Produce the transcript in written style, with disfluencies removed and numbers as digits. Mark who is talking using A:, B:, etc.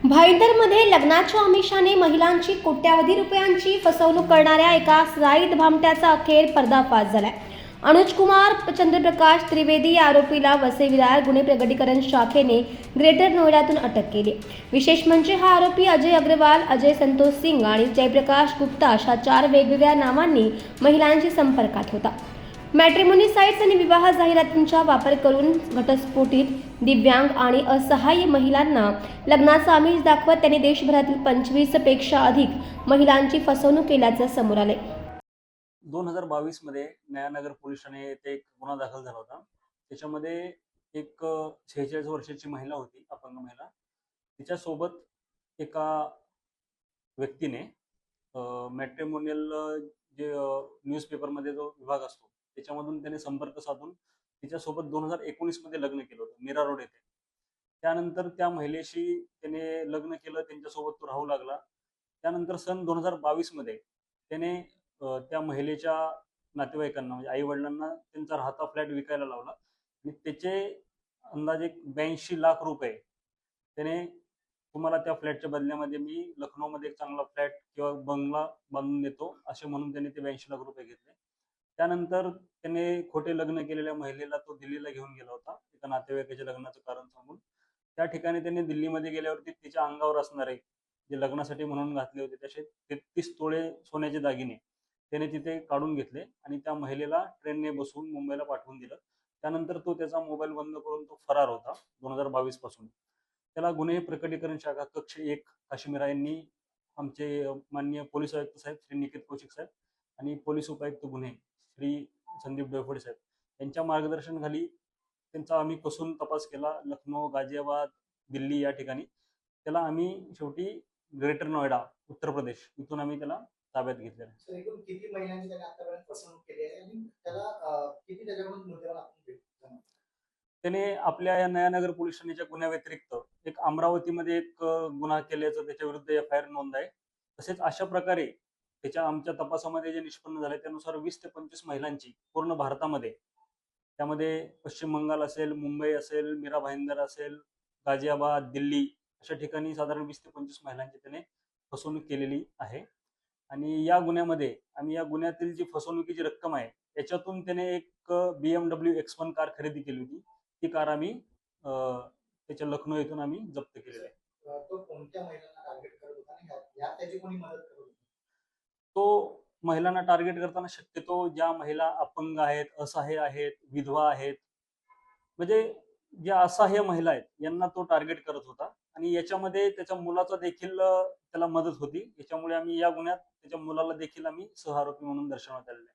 A: भाईंदरमध्ये लग्नाच्या आमिषाने महिलांची कोट्यावधी रुपयांची फसवणूक करणाऱ्या एका सराईत भामट्याचा अखेर पर्दाफाश झालाय. अनुज कुमार चंद्रप्रकाश त्रिवेदी या आरोपीला वसई विरार गुन्हे प्रकटीकरण शाखेने ग्रेटर नोएडातून अटक केली. विशेष म्हणजे हा आरोपी अजय अग्रवाल, अजय संतोष सिंग आणि जयप्रकाश गुप्ता अशा 4 वेगवेगळ्या नावांनी महिलांशी संपर्कात होता. मॅट्रिमोनी साइट्स आणि विवाह जाहिरातींचा वापर करून घटस्फोटित, दिव्यांग आणि असहाय्य महिलांना लग्नाचा आमिष दाखवत त्यांनी देशभरातील 25 पेक्षा अधिक महिलांची फसवणूक केल्याचं समोर आले.
B: 2022 मध्ये नयानगर पोलीस ठाणे येथे एक गुन्हा दाखल झाला होता. त्याच्यामध्ये एक 46 वर्षाची महिला होती, अपंग महिला. तिच्यासोबत एका व्यक्तीने मॅट्रिमोनियल जे न्यूजपेपरमध्ये जो विभाग असतो त्याच्यामधून त्याने संपर्क साधून तिच्यासोबत 2019 मध्ये लग्न केलं होतं मीरा रोड येथे. त्यानंतर त्या महिलेशी त्याने लग्न केलं, त्यांच्यासोबत तो राहू लागला. त्यानंतर सन 2022 मध्ये त्याने त्या महिलेच्या नातेवाईकांना म्हणजे आई वडिलांना त्यांचा राहता फ्लॅट विकायला लावला आणि त्याचे अंदाजे 82 लाख रुपये त्याने, तुम्हाला त्या फ्लॅटच्या बदल्यामध्ये मी लखनौमध्ये एक चांगला फ्लॅट किंवा बंगला बांधून देतो असे म्हणून त्याने ते 82 लाख रुपये घेतले. त्यानंतर त्याने खोटे लग्न केलेल्या महिलेला तो दिल्लीला घेऊन गेला होता एका नातेवाईकाच्या लग्नाचं कारण सांगून. त्या ठिकाणी त्यांनी दिल्लीमध्ये गेल्यावरती तिच्या अंगावर असणारे जे लग्नासाठी म्हणून घातले होते तसे 33 तोळे सोन्याचे दागिने त्याने तिथे काढून घेतले आणि त्या महिलेला ट्रेनने बसवून मुंबईला पाठवून दिलं. त्यानंतर तो त्याचा मोबाईल बंद करून तो फरार होता 2022 पासून. त्याला गुन्हे प्रकटीकरण शाखा कक्ष 1 काश्मीरा यांनी आमचे माननीय पोलीस आयुक्त साहेब श्री निकेत कौशिक साहेब आणि पोलीस उपायुक्त गुन्हे श्री संदीप डोयफोडे साहेब यांच्या मार्गदर्शनाखाली त्यांचा आम्ही कसून तपास केला. लखनौ, गाझियाबाद, दिल्ली या ठिकाणी त्याला आम्ही शेवटी ग्रेटर नोएडा, उत्तर प्रदेश इथून आम्ही त्याला ताब्यात घेतलेलं आहे.
C: सर, एकूण किती महिलांची त्याने आतापर्यंत फसवणूक केली आहे आणि त्याला किती त्याच्याकडून मुद्देमाल आपण भेटतो?
B: त्याने आपल्या या नयानगर पोलीस ठाण्याच्या गुन्ह्या व्यतिरिक्त एक अमरावतीमध्ये एक गुन्हा केल्याचं त्याच्या विरुद्ध FIR नोंद आहे. तसेच अशा प्रकारे आमच्या तपासामध्ये जे निष्पन्न झाले त्यानुसार 20 ते 25 महिलांची पूर्ण भारतामध्ये, त्यामध्ये पश्चिम बंगाल असेल, मुंबई असेल, मीरा भाईंदर असेल, गाझियाबाद, दिल्ली अशा ठिकाणी साधारण 20 ते 25 महिलांची त्याने फसवणूक केलेली आहे. आणि या गुन्ह्यामध्ये आम्ही या गुन्ह्यातील जी फसवणुकीची रक्कम आहे याच्यातून त्याने एक BMW X1 कार खरेदी केली होती. ती कार आम्ही त्याच्या लखनौ येथून आम्ही जप्त केलेली आहे.
C: तो कोणत्या महिलांना टार्गेट करत होता आणि यात त्याची कोणी मदत करत होती?
B: तो महिलांना टार्गेट करताना शक्यतो ज्या महिला अपंग आहेत, असहाय्य आहेत, विधवा आहेत, म्हणजे ज्या असहाय्य महिला आहेत यांना तो टार्गेट करत होता. आणि याच्यामध्ये त्याच्या मुलाचा देखील त्याला मदत होती. याच्यामुळे आम्ही या गुन्ह्यात त्याच्या मुलाला देखील आम्ही सहआरोपी म्हणून दर्शवण्यात आलेले आहे.